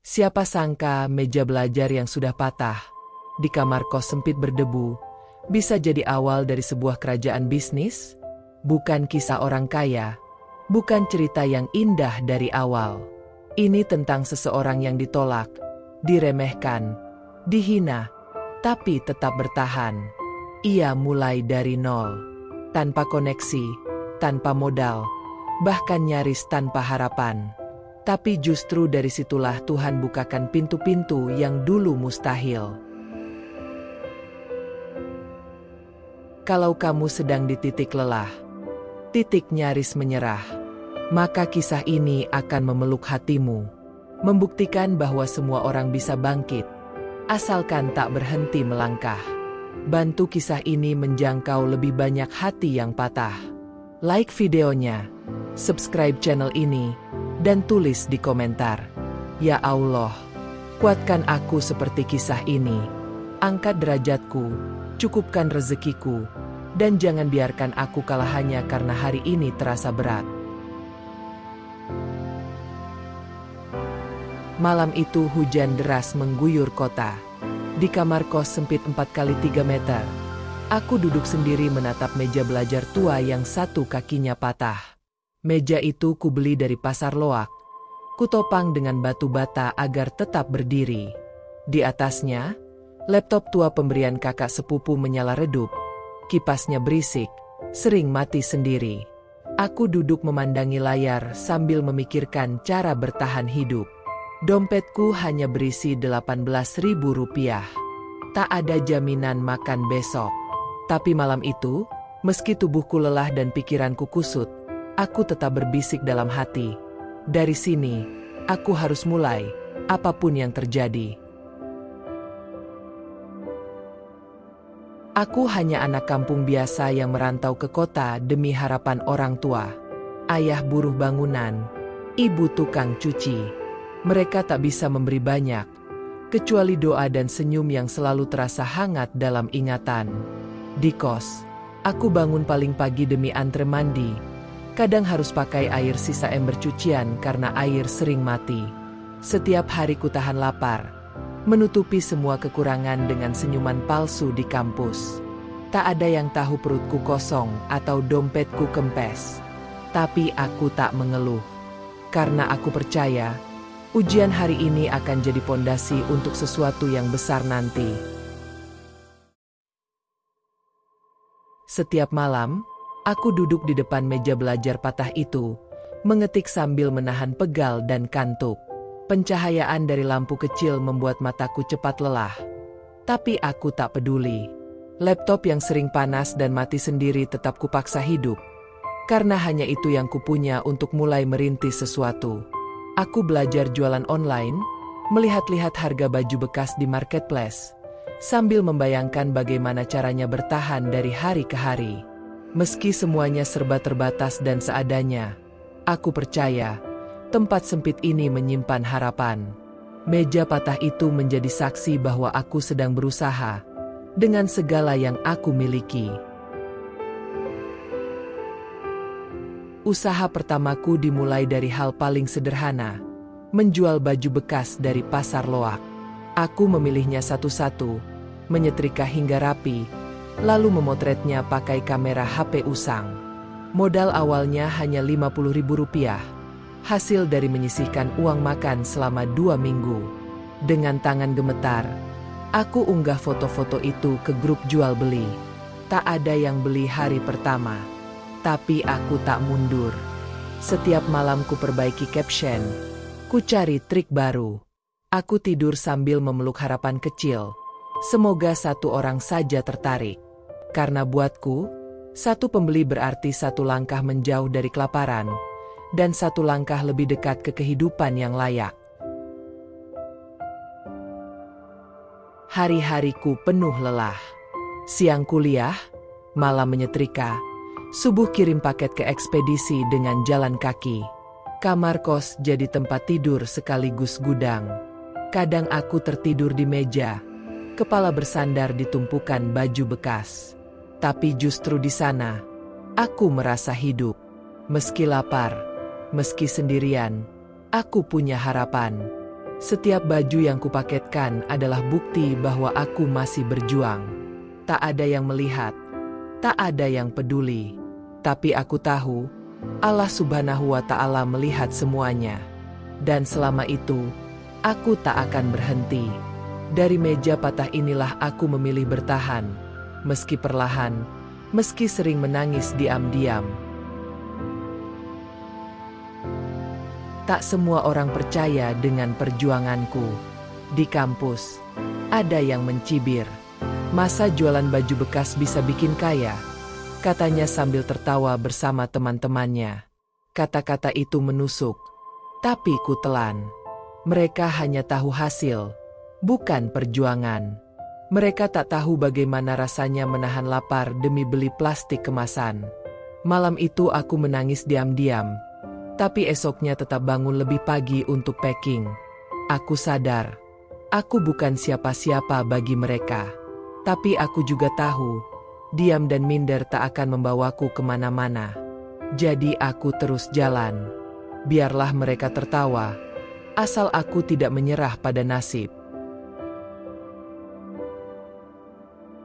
Siapa sangka meja belajar yang sudah patah di kamar kos sempit berdebu bisa jadi awal dari sebuah kerajaan bisnis? Bukan kisah orang kaya, bukan cerita yang indah dari awal. Ini tentang seseorang yang ditolak, diremehkan, dihina, tapi tetap bertahan. Ia mulai dari nol, tanpa koneksi, tanpa modal, bahkan nyaris tanpa harapan. Tapi justru dari situlah Tuhan bukakan pintu-pintu yang dulu mustahil. Kalau kamu sedang di titik lelah, titik nyaris menyerah, maka kisah ini akan memeluk hatimu, membuktikan bahwa semua orang bisa bangkit, asalkan tak berhenti melangkah. Bantu kisah ini menjangkau lebih banyak hati yang patah. Like videonya, subscribe channel ini, dan tulis di komentar, "Ya Allah, kuatkan aku seperti kisah ini. Angkat derajatku, cukupkan rezekiku, dan jangan biarkan aku kalah hanya karena hari ini terasa berat." Malam itu hujan deras mengguyur kota. Di kamar kos sempit 4x3 meter, aku duduk sendiri menatap meja belajar tua yang satu kakinya patah. Meja itu kubeli dari pasar loak. Kutopang dengan batu bata agar tetap berdiri. Di atasnya, laptop tua pemberian kakak sepupu menyala redup. Kipasnya berisik, sering mati sendiri. Aku duduk memandangi layar sambil memikirkan cara bertahan hidup. Dompetku hanya berisi Rp18.000. Tak ada jaminan makan besok. Tapi malam itu, meski tubuhku lelah dan pikiranku kusut, aku tetap berbisik dalam hati. Dari sini, aku harus mulai, apapun yang terjadi. Aku hanya anak kampung biasa yang merantau ke kota demi harapan orang tua. Ayah buruh bangunan, ibu tukang cuci. Mereka tak bisa memberi banyak, kecuali doa dan senyum yang selalu terasa hangat dalam ingatan. Di kos, aku bangun paling pagi demi antre mandi. Kadang harus pakai air sisa ember cucian karena air sering mati. Setiap hari ku tahan lapar, menutupi semua kekurangan dengan senyuman palsu di kampus. Tak ada yang tahu perutku kosong atau dompetku kempes. Tapi aku tak mengeluh, karena aku percaya ujian hari ini akan jadi pondasi untuk sesuatu yang besar nanti. Setiap malam, aku duduk di depan meja belajar patah itu, mengetik sambil menahan pegal dan kantuk. Pencahayaan dari lampu kecil membuat mataku cepat lelah. Tapi aku tak peduli. Laptop yang sering panas dan mati sendiri tetap kupaksa hidup. Karena hanya itu yang kupunya untuk mulai merintis sesuatu. Aku belajar jualan online, melihat-lihat harga baju bekas di marketplace, sambil membayangkan bagaimana caranya bertahan dari hari ke hari. Meski semuanya serba terbatas dan seadanya, aku percaya tempat sempit ini menyimpan harapan. Meja patah itu menjadi saksi bahwa aku sedang berusaha dengan segala yang aku miliki. Usaha pertamaku dimulai dari hal paling sederhana, menjual baju bekas dari pasar loak. Aku memilihnya satu-satu, menyetrika hingga rapi, lalu memotretnya pakai kamera HP usang. Modal awalnya hanya Rp50.000, hasil dari menyisihkan uang makan selama 2 minggu. Dengan tangan gemetar, aku unggah foto-foto itu ke grup jual beli. Tak ada yang beli hari pertama. Tapi aku tak mundur. Setiap malam ku perbaiki caption, ku cari trik baru. Aku tidur sambil memeluk harapan kecil. Semoga satu orang saja tertarik. Karena buatku, satu pembeli berarti satu langkah menjauh dari kelaparan, dan satu langkah lebih dekat ke kehidupan yang layak. Hari-hariku penuh lelah. Siang kuliah, malam menyetrika, subuh kirim paket ke ekspedisi dengan jalan kaki. Kamar kos jadi tempat tidur sekaligus gudang. Kadang aku tertidur di meja, kepala bersandar di tumpukan baju bekas. Tapi justru di sana, aku merasa hidup. Meski lapar, meski sendirian, aku punya harapan. Setiap baju yang kupaketkan adalah bukti bahwa aku masih berjuang. Tak ada yang melihat, tak ada yang peduli. Tapi aku tahu, Allah Subhanahu wa Ta'ala melihat semuanya. Dan selama itu, aku tak akan berhenti. Dari meja patah inilah aku memilih bertahan, meski perlahan, meski sering menangis diam-diam. Tak semua orang percaya dengan perjuanganku. Di kampus, ada yang mencibir. Masa jualan baju bekas bisa bikin kaya? Katanya sambil tertawa bersama teman-temannya. Kata-kata itu menusuk, tapi ku telan. Mereka hanya tahu hasil, bukan perjuangan. Mereka tak tahu bagaimana rasanya menahan lapar demi beli plastik kemasan. Malam itu aku menangis diam-diam. Tapi esoknya tetap bangun lebih pagi untuk packing. Aku sadar, aku bukan siapa-siapa bagi mereka. Tapi aku juga tahu, diam dan minder tak akan membawaku kemana-mana. Jadi aku terus jalan. Biarlah mereka tertawa, asal aku tidak menyerah pada nasib.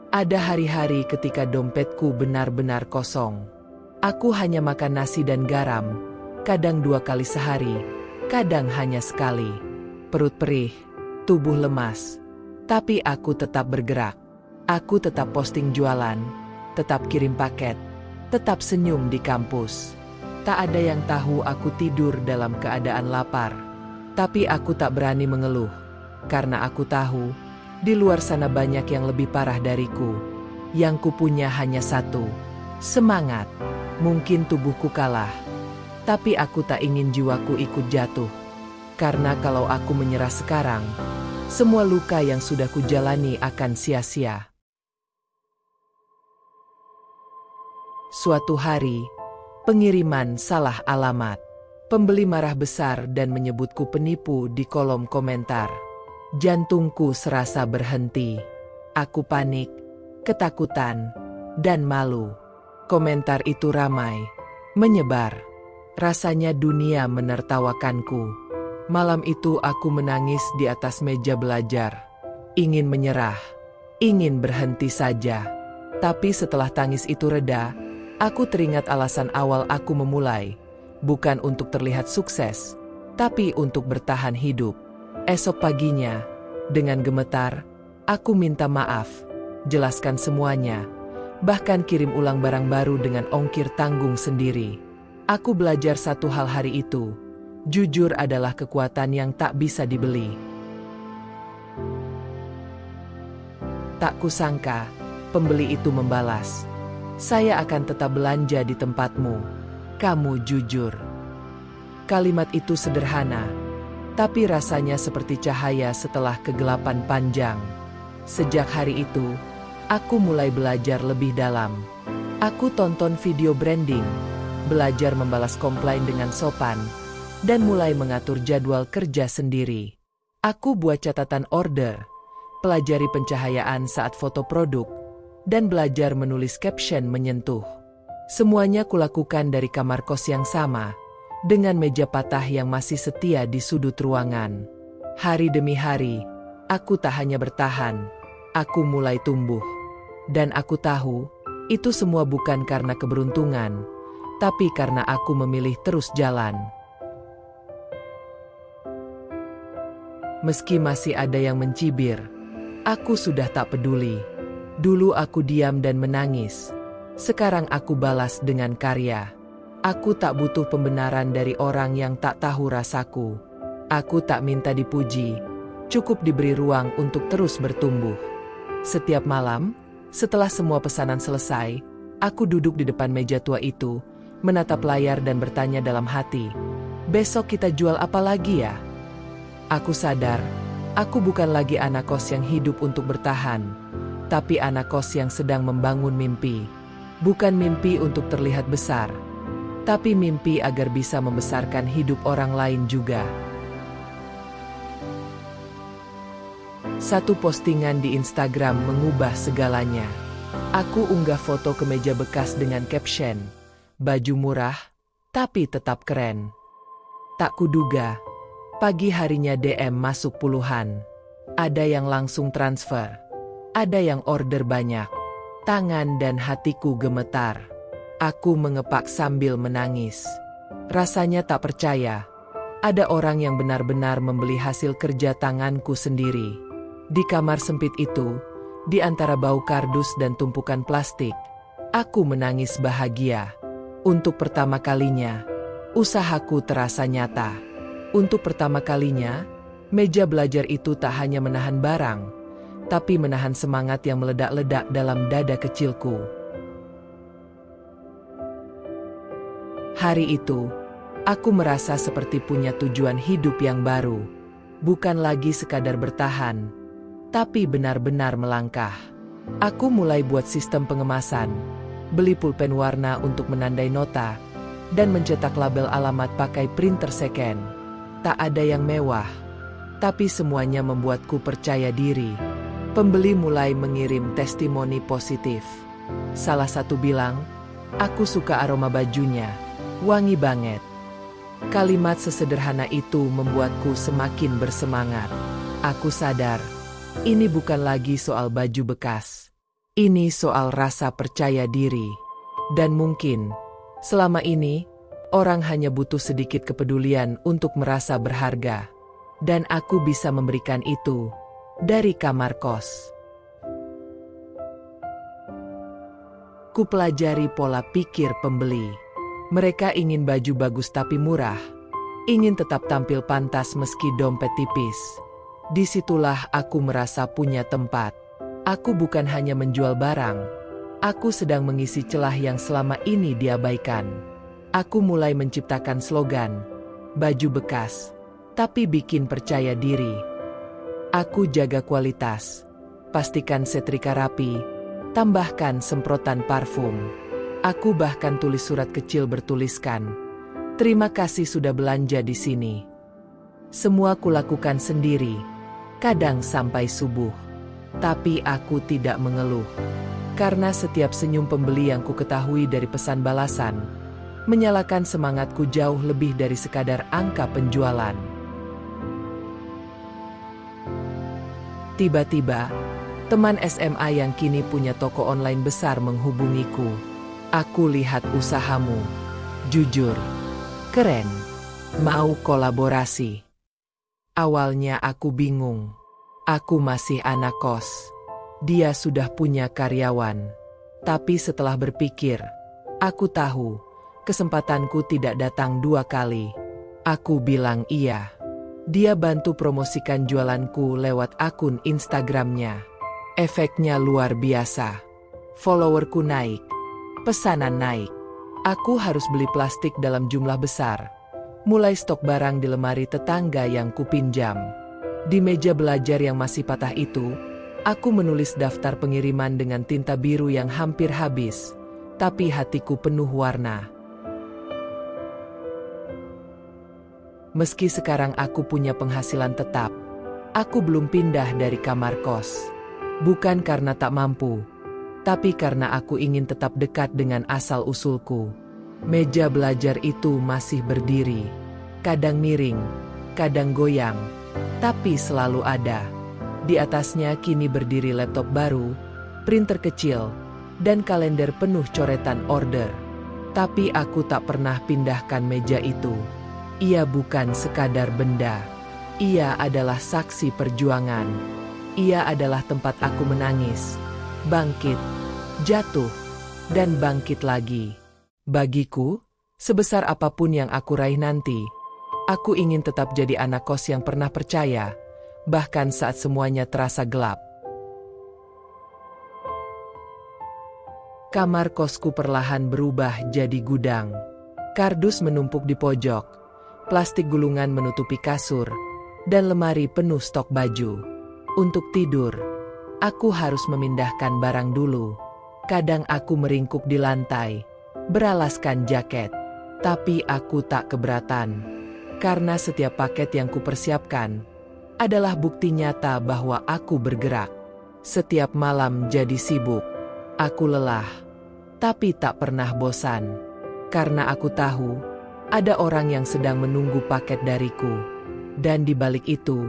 Ada hari-hari ketika dompetku benar-benar kosong. Aku hanya makan nasi dan garam. Kadang 2 kali sehari, kadang hanya sekali. Perut perih, tubuh lemas. Tapi aku tetap bergerak. Aku tetap posting jualan, tetap kirim paket, tetap senyum di kampus. Tak ada yang tahu aku tidur dalam keadaan lapar. Tapi aku tak berani mengeluh, karena aku tahu, di luar sana banyak yang lebih parah dariku. Yang kupunya hanya satu, semangat. Mungkin tubuhku kalah, tapi aku tak ingin jiwaku ikut jatuh. Karena kalau aku menyerah sekarang, semua luka yang sudah kujalani akan sia-sia. Suatu hari, pengiriman salah alamat. Pembeli marah besar dan menyebutku penipu di kolom komentar. Jantungku serasa berhenti. Aku panik, ketakutan, dan malu. Komentar itu ramai, menyebar. Rasanya dunia menertawakanku. Malam itu aku menangis di atas meja belajar. Ingin menyerah, ingin berhenti saja. Tapi setelah tangis itu reda, aku teringat alasan awal aku memulai. Bukan untuk terlihat sukses, tapi untuk bertahan hidup. Esok paginya, dengan gemetar, aku minta maaf, jelaskan semuanya. Bahkan kirim ulang barang baru dengan ongkir tanggung sendiri. Aku belajar satu hal hari itu, jujur adalah kekuatan yang tak bisa dibeli. Tak kusangka, pembeli itu membalas, "Saya akan tetap belanja di tempatmu. Kamu jujur." Kalimat itu sederhana, tapi rasanya seperti cahaya setelah kegelapan panjang. Sejak hari itu, aku mulai belajar lebih dalam. Aku tonton video branding, belajar membalas komplain dengan sopan, dan mulai mengatur jadwal kerja sendiri. Aku buat catatan order, pelajari pencahayaan saat foto produk, dan belajar menulis caption menyentuh. Semuanya kulakukan dari kamar kos yang sama, dengan meja patah yang masih setia di sudut ruangan. Hari demi hari, aku tak hanya bertahan, aku mulai tumbuh. Dan aku tahu, itu semua bukan karena keberuntungan, tapi karena aku memilih terus jalan. Meski masih ada yang mencibir, aku sudah tak peduli. Dulu aku diam dan menangis. Sekarang aku balas dengan karya. Aku tak butuh pembenaran dari orang yang tak tahu rasaku. Aku tak minta dipuji, cukup diberi ruang untuk terus bertumbuh. Setiap malam, setelah semua pesanan selesai, aku duduk di depan meja tua itu, menatap layar dan bertanya dalam hati, "Besok kita jual apa lagi ya?" Aku sadar, aku bukan lagi anak kos yang hidup untuk bertahan, tapi anak kos yang sedang membangun mimpi. Bukan mimpi untuk terlihat besar, tapi mimpi agar bisa membesarkan hidup orang lain juga. Satu postingan di Instagram mengubah segalanya. Aku unggah foto kemeja bekas dengan caption, "Baju murah, tapi tetap keren." Tak kuduga, Pagi harinya DM masuk puluhan. Ada yang langsung transfer. Ada yang order banyak. Tangan dan hatiku gemetar. Aku mengepak sambil menangis. Rasanya tak percaya. Ada orang yang benar-benar membeli hasil kerja tanganku sendiri. Di kamar sempit itu, di antara bau kardus dan tumpukan plastik, aku menangis bahagia. Untuk pertama kalinya, usahaku terasa nyata. Untuk pertama kalinya, meja belajar itu tak hanya menahan barang, tapi menahan semangat yang meledak-ledak dalam dada kecilku. Hari itu, aku merasa seperti punya tujuan hidup yang baru. Bukan lagi sekadar bertahan, tapi benar-benar melangkah. Aku mulai buat sistem pengemasan, beli pulpen warna untuk menandai nota, dan mencetak label alamat pakai printer second. Tak ada yang mewah, tapi semuanya membuatku percaya diri. Pembeli mulai mengirim testimoni positif. Salah satu bilang, "Aku suka aroma bajunya, wangi banget." Kalimat sesederhana itu membuatku semakin bersemangat. Aku sadar, ini bukan lagi soal baju bekas. Ini soal rasa percaya diri. Dan mungkin, selama ini, orang hanya butuh sedikit kepedulian untuk merasa berharga. Dan aku bisa memberikan itu dari kamar kos. Kupelajari pola pikir pembeli. Mereka ingin baju bagus tapi murah. Ingin tetap tampil pantas meski dompet tipis. Disitulah aku merasa punya tempat. Aku bukan hanya menjual barang. Aku sedang mengisi celah yang selama ini diabaikan. Aku mulai menciptakan slogan, baju bekas, tapi bikin percaya diri. Aku jaga kualitas. Pastikan setrika rapi, tambahkan semprotan parfum. Aku bahkan tulis surat kecil bertuliskan, "Terima kasih sudah belanja di sini." Semua kulakukan sendiri, kadang sampai subuh. Tapi aku tidak mengeluh. Karena setiap senyum pembeli yang ku ketahui dari pesan balasan, menyalakan semangatku jauh lebih dari sekadar angka penjualan. Tiba-tiba, teman SMA yang kini punya toko online besar menghubungiku. "Aku lihat usahamu. Jujur, keren. Mau kolaborasi?" Awalnya aku bingung. Aku masih anak kos. Dia sudah punya karyawan. Tapi setelah berpikir, aku tahu, kesempatanku tidak datang dua kali. Aku bilang iya. Dia bantu promosikan jualanku lewat akun Instagramnya. Efeknya luar biasa. Followerku naik. Pesanan naik. Aku harus beli plastik dalam jumlah besar. Mulai stok barang di lemari tetangga yang kupinjam. Di meja belajar yang masih patah itu, aku menulis daftar pengiriman dengan tinta biru yang hampir habis, tapi hatiku penuh warna. Meski sekarang aku punya penghasilan tetap, aku belum pindah dari kamar kos. Bukan karena tak mampu, tapi karena aku ingin tetap dekat dengan asal-usulku. Meja belajar itu masih berdiri, kadang miring, kadang goyang, tapi selalu ada. Di atasnya kini berdiri laptop baru, printer kecil, dan kalender penuh coretan order. Tapi aku tak pernah pindahkan meja itu. Ia bukan sekadar benda. Ia adalah saksi perjuangan. Ia adalah tempat aku menangis, bangkit, jatuh, dan bangkit lagi. Bagiku, sebesar apapun yang aku raih nanti, aku ingin tetap jadi anak kos yang pernah percaya, bahkan saat semuanya terasa gelap. Kamar kosku perlahan berubah jadi gudang. Kardus menumpuk di pojok, plastik gulungan menutupi kasur, dan lemari penuh stok baju. Untuk tidur, aku harus memindahkan barang dulu. Kadang aku meringkuk di lantai, beralaskan jaket, tapi aku tak keberatan. Karena setiap paket yang kupersiapkan adalah bukti nyata bahwa aku bergerak. Setiap malam jadi sibuk. Aku lelah, tapi tak pernah bosan. Karena aku tahu, ada orang yang sedang menunggu paket dariku. Dan di balik itu,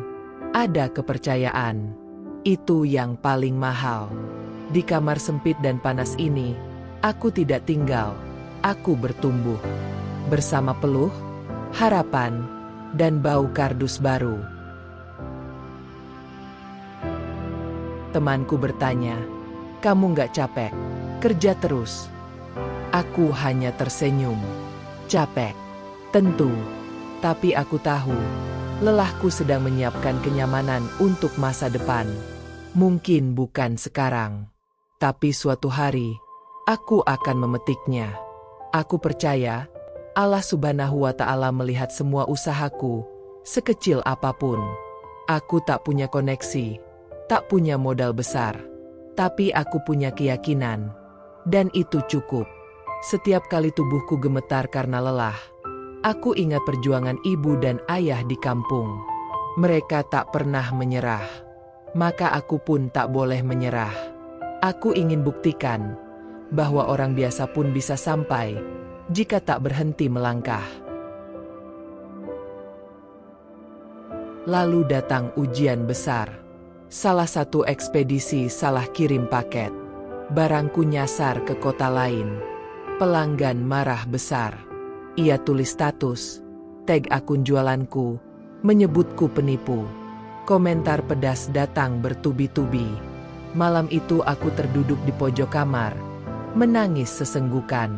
ada kepercayaan. Itu yang paling mahal. Di kamar sempit dan panas ini, aku tidak tinggal. Aku bertumbuh. Bersama peluh, harapan, dan bau kardus baru. Temanku bertanya, "Kamu nggak capek? Kerja terus." Aku hanya tersenyum. Capek. Tentu. Tapi aku tahu, lelahku sedang menyiapkan kenyamanan untuk masa depan. Mungkin bukan sekarang, tapi suatu hari, aku akan memetiknya. Aku percaya, Allah Subhanahu wa Ta'ala melihat semua usahaku, sekecil apapun. Aku tak punya koneksi, tak punya modal besar, tapi aku punya keyakinan. Dan itu cukup. Setiap kali tubuhku gemetar karena lelah, aku ingat perjuangan ibu dan ayah di kampung. Mereka tak pernah menyerah. Maka aku pun tak boleh menyerah. Aku ingin buktikan bahwa orang biasa pun bisa sampai jika tak berhenti melangkah. Lalu datang ujian besar. Salah satu ekspedisi salah kirim paket. Barangku nyasar ke kota lain. Pelanggan marah besar. Ia tulis status, tag akun jualanku, menyebutku penipu. Komentar pedas datang bertubi-tubi. Malam itu aku terduduk di pojok kamar, menangis sesenggukan.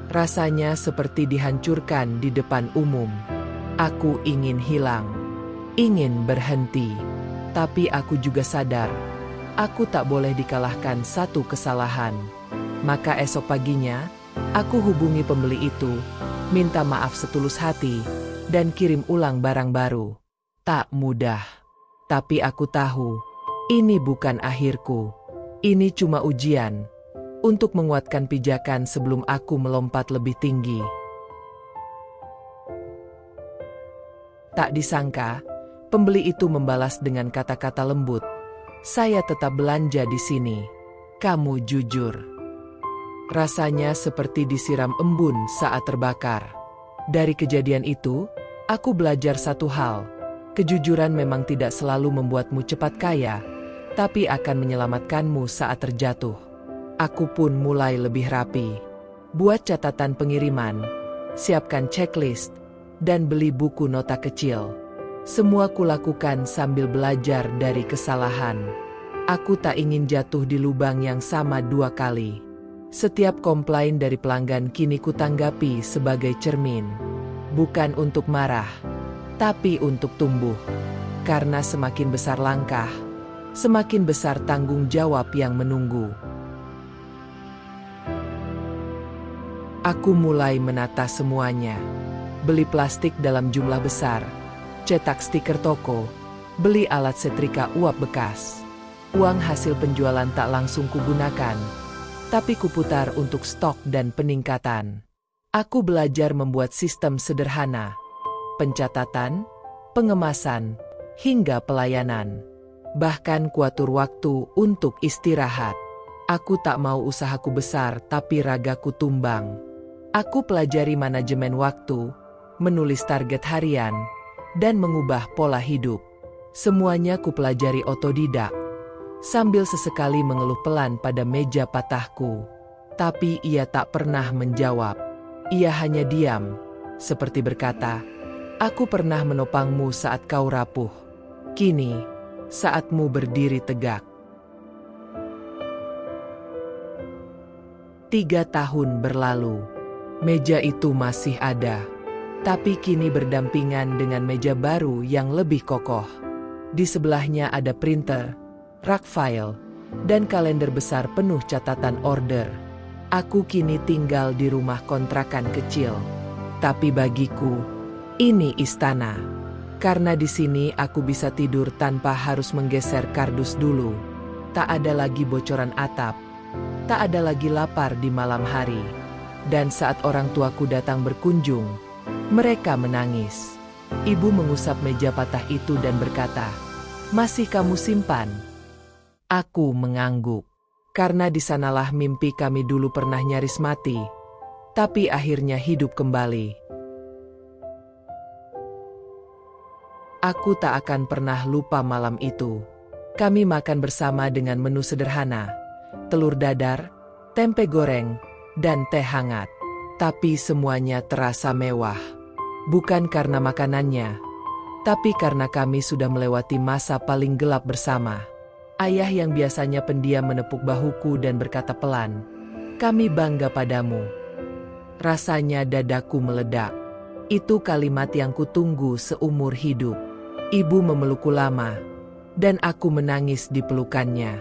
Rasanya seperti dihancurkan di depan umum. Aku ingin hilang, ingin berhenti. Tapi aku juga sadar, aku tak boleh dikalahkan satu kesalahan. Maka esok paginya, aku hubungi pembeli itu, minta maaf setulus hati, dan kirim ulang barang baru. Tak mudah. Tapi aku tahu, ini bukan akhirku. Ini cuma ujian untuk menguatkan pijakan sebelum aku melompat lebih tinggi. Tak disangka, pembeli itu membalas dengan kata-kata lembut. "Saya tetap belanja di sini. Kamu jujur." Rasanya seperti disiram embun saat terbakar. Dari kejadian itu, aku belajar satu hal. Kejujuran memang tidak selalu membuatmu cepat kaya, tapi akan menyelamatkanmu saat terjatuh. Aku pun mulai lebih rapi. Buat catatan pengiriman, siapkan checklist, dan beli buku nota kecil. Semua kulakukan sambil belajar dari kesalahan. Aku tak ingin jatuh di lubang yang sama 2 kali. Setiap komplain dari pelanggan kini kutanggapi sebagai cermin. Bukan untuk marah, tapi untuk tumbuh. Karena semakin besar langkah, semakin besar tanggung jawab yang menunggu. Aku mulai menata semuanya. Beli plastik dalam jumlah besar, cetak stiker toko, beli alat setrika uap bekas. Uang hasil penjualan tak langsung kugunakan, tapi kuputar untuk stok dan peningkatan. Aku belajar membuat sistem sederhana. Pencatatan, pengemasan, hingga pelayanan. Bahkan kuatur waktu untuk istirahat. Aku tak mau usahaku besar tapi ragaku tumbang. Aku pelajari manajemen waktu, menulis target harian, dan mengubah pola hidup. Semuanya kupelajari otodidak, sambil sesekali mengeluh pelan pada meja patahku. Tapi ia tak pernah menjawab. Ia hanya diam, seperti berkata, "Aku pernah menopangmu saat kau rapuh. Kini, saatmu berdiri tegak." 3 tahun berlalu. Meja itu masih ada, tapi kini berdampingan dengan meja baru yang lebih kokoh. Di sebelahnya ada printer, rak file, dan kalender besar penuh catatan order. Aku kini tinggal di rumah kontrakan kecil, tapi bagiku, ini istana. Karena di sini aku bisa tidur tanpa harus menggeser kardus dulu. Tak ada lagi bocoran atap, tak ada lagi lapar di malam hari. Dan saat orang tuaku datang berkunjung, mereka menangis. Ibu mengusap meja patah itu dan berkata, "Masih kamu simpan?" Aku mengangguk. Karena di sanalah mimpi kami dulu pernah nyaris mati, tapi akhirnya hidup kembali. Aku tak akan pernah lupa malam itu. Kami makan bersama dengan menu sederhana, telur dadar, tempe goreng, dan teh hangat. Tapi semuanya terasa mewah. Bukan karena makanannya, tapi karena kami sudah melewati masa paling gelap bersama. Ayah yang biasanya pendiam menepuk bahuku dan berkata pelan, "Kami bangga padamu." Rasanya dadaku meledak. Itu kalimat yang kutunggu seumur hidup. Ibu memelukku lama, dan aku menangis di pelukannya.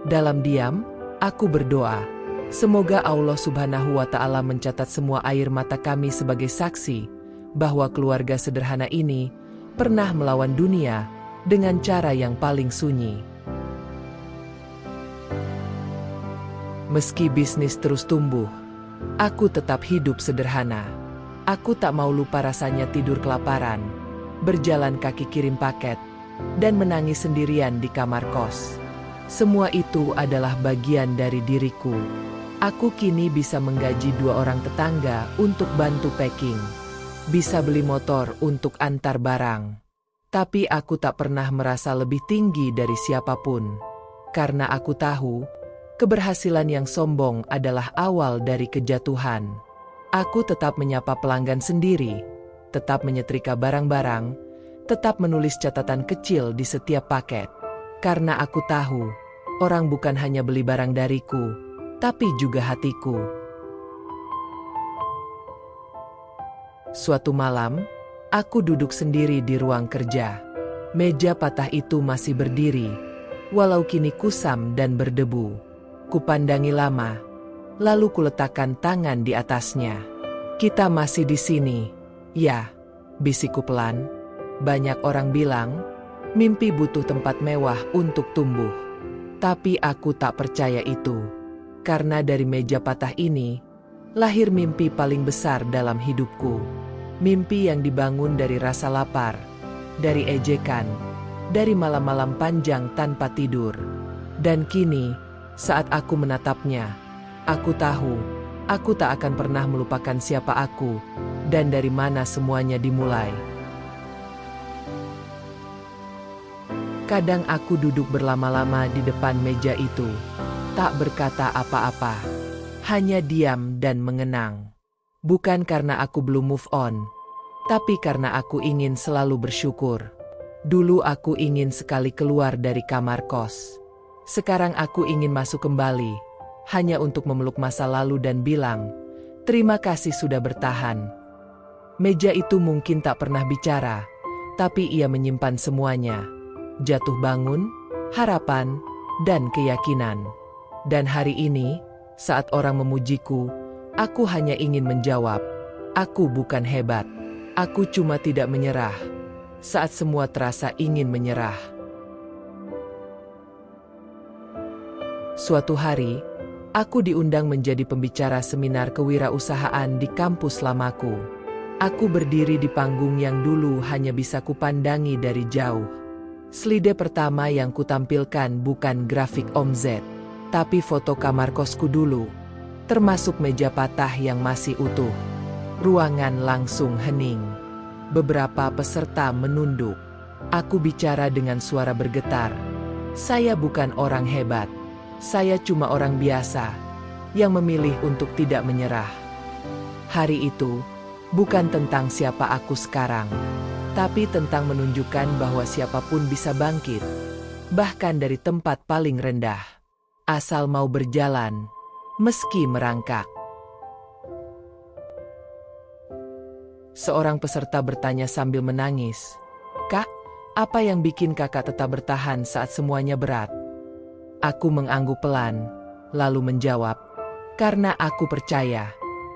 Dalam diam, aku berdoa, semoga Allah Subhanahu wa Ta'ala mencatat semua air mata kami sebagai saksi bahwa keluarga sederhana ini pernah melawan dunia dengan cara yang paling sunyi. Meski bisnis terus tumbuh, aku tetap hidup sederhana. Aku tak mau lupa rasanya tidur kelaparan, berjalan kaki kirim paket, dan menangis sendirian di kamar kos. Semua itu adalah bagian dari diriku. Aku kini bisa menggaji 2 orang tetangga untuk bantu packing. Bisa beli motor untuk antar barang. Tapi aku tak pernah merasa lebih tinggi dari siapapun. Karena aku tahu, keberhasilan yang sombong adalah awal dari kejatuhan. Aku tetap menyapa pelanggan sendiri, tetap menyetrika barang-barang, tetap menulis catatan kecil di setiap paket. Karena aku tahu, orang bukan hanya beli barang dariku, tapi juga hatiku. Suatu malam, aku duduk sendiri di ruang kerja. Meja patah itu masih berdiri, walau kini kusam dan berdebu. Kupandangi lama, lalu kuletakkan tangan di atasnya. "Kita masih di sini." "Ya," bisikku pelan. "Banyak orang bilang, mimpi butuh tempat mewah untuk tumbuh. Tapi aku tak percaya itu. Karena dari meja patah ini, lahir mimpi paling besar dalam hidupku. Mimpi yang dibangun dari rasa lapar, dari ejekan, dari malam-malam panjang tanpa tidur. Dan kini, saat aku menatapnya, aku tahu, aku tak akan pernah melupakan siapa aku, dan dari mana semuanya dimulai." Kadang aku duduk berlama-lama di depan meja itu, tak berkata apa-apa, hanya diam dan mengenang. Bukan karena aku belum move on, tapi karena aku ingin selalu bersyukur. Dulu aku ingin sekali keluar dari kamar kos. Sekarang aku ingin masuk kembali, hanya untuk memeluk masa lalu dan bilang, "Terima kasih sudah bertahan." Meja itu mungkin tak pernah bicara, tapi ia menyimpan semuanya. Jatuh bangun, harapan, dan keyakinan. Dan hari ini, saat orang memujiku, aku hanya ingin menjawab, aku bukan hebat. Aku cuma tidak menyerah. Saat semua terasa ingin menyerah. Suatu hari, aku diundang menjadi pembicara seminar kewirausahaan di kampus lamaku. Aku berdiri di panggung yang dulu hanya bisa kupandangi dari jauh. Slide pertama yang kutampilkan bukan grafik Om Z, tapi foto kamar kosku dulu, termasuk meja patah yang masih utuh. Ruangan langsung hening. Beberapa peserta menunduk. Aku bicara dengan suara bergetar. "Saya bukan orang hebat. Saya cuma orang biasa, yang memilih untuk tidak menyerah." Hari itu, bukan tentang siapa aku sekarang, tapi tentang menunjukkan bahwa siapapun bisa bangkit, bahkan dari tempat paling rendah, asal mau berjalan, meski merangkak. Seorang peserta bertanya sambil menangis, "Kak, apa yang bikin kakak tetap bertahan saat semuanya berat?" Aku mengangguk pelan, lalu menjawab, "Karena aku percaya,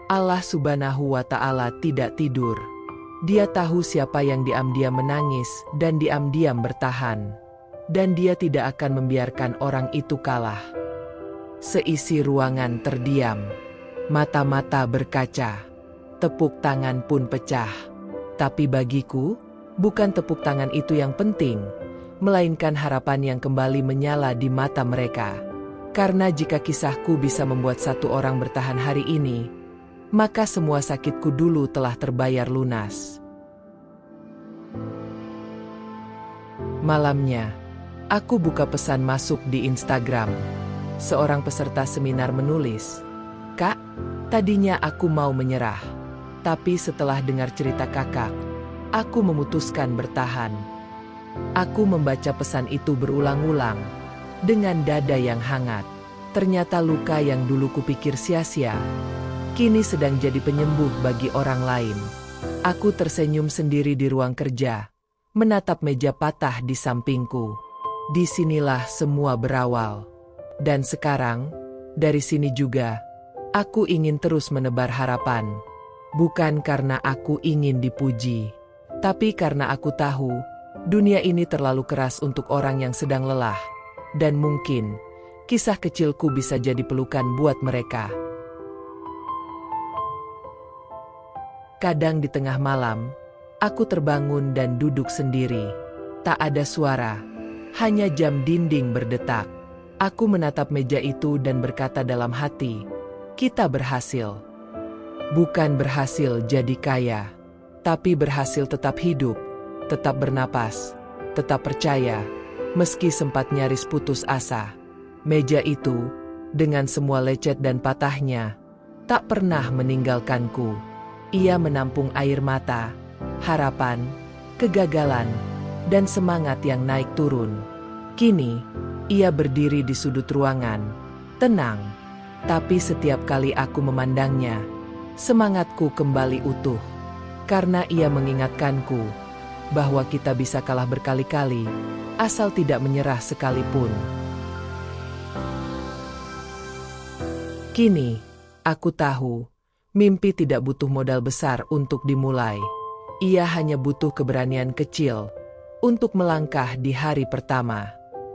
Allah Subhanahu wa Ta'ala tidak tidur. Dia tahu siapa yang diam-diam menangis dan diam-diam bertahan. Dan dia tidak akan membiarkan orang itu kalah." Seisi ruangan terdiam. Mata-mata berkaca. Tepuk tangan pun pecah. Tapi bagiku, bukan tepuk tangan itu yang penting, melainkan harapan yang kembali menyala di mata mereka. Karena jika kisahku bisa membuat satu orang bertahan hari ini, maka semua sakitku dulu telah terbayar lunas. Malamnya, aku buka pesan masuk di Instagram. Seorang peserta seminar menulis, "Kak, tadinya aku mau menyerah. Tapi setelah dengar cerita kakak, aku memutuskan bertahan." Aku membaca pesan itu berulang-ulang, dengan dada yang hangat. Ternyata luka yang dulu kupikir sia-sia, kini sedang jadi penyembuh bagi orang lain. Aku tersenyum sendiri di ruang kerja, menatap meja patah di sampingku. Disinilah semua berawal. Dan sekarang, dari sini juga, aku ingin terus menebar harapan. Bukan karena aku ingin dipuji, tapi karena aku tahu, dunia ini terlalu keras untuk orang yang sedang lelah. Dan mungkin, kisah kecilku bisa jadi pelukan buat mereka. Kadang di tengah malam, aku terbangun dan duduk sendiri. Tak ada suara, hanya jam dinding berdetak. Aku menatap meja itu dan berkata dalam hati, kita berhasil. Bukan berhasil jadi kaya, tapi berhasil tetap hidup, tetap bernapas, tetap percaya, meski sempat nyaris putus asa. Meja itu, dengan semua lecet dan patahnya, tak pernah meninggalkanku. Ia menampung air mata, harapan, kegagalan, dan semangat yang naik turun. Kini, ia berdiri di sudut ruangan, tenang. Tapi setiap kali aku memandangnya, semangatku kembali utuh. Karena ia mengingatkanku bahwa kita bisa kalah berkali-kali, asal tidak menyerah sekalipun. Kini, aku tahu, mimpi tidak butuh modal besar untuk dimulai. Ia hanya butuh keberanian kecil untuk melangkah di hari pertama.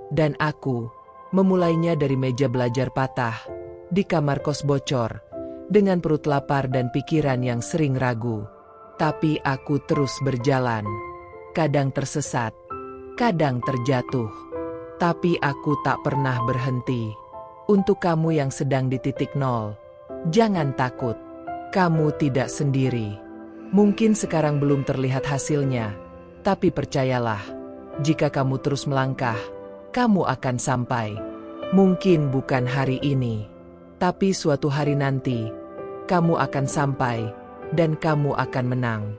Dan aku memulainya dari meja belajar patah, di kamar kos bocor, dengan perut lapar dan pikiran yang sering ragu. Tapi aku terus berjalan. Kadang tersesat, kadang terjatuh. Tapi aku tak pernah berhenti. Untuk kamu yang sedang di titik nol, jangan takut. Kamu tidak sendiri. Mungkin sekarang belum terlihat hasilnya, tapi percayalah, jika kamu terus melangkah, kamu akan sampai. Mungkin bukan hari ini, tapi suatu hari nanti, kamu akan sampai, dan kamu akan menang.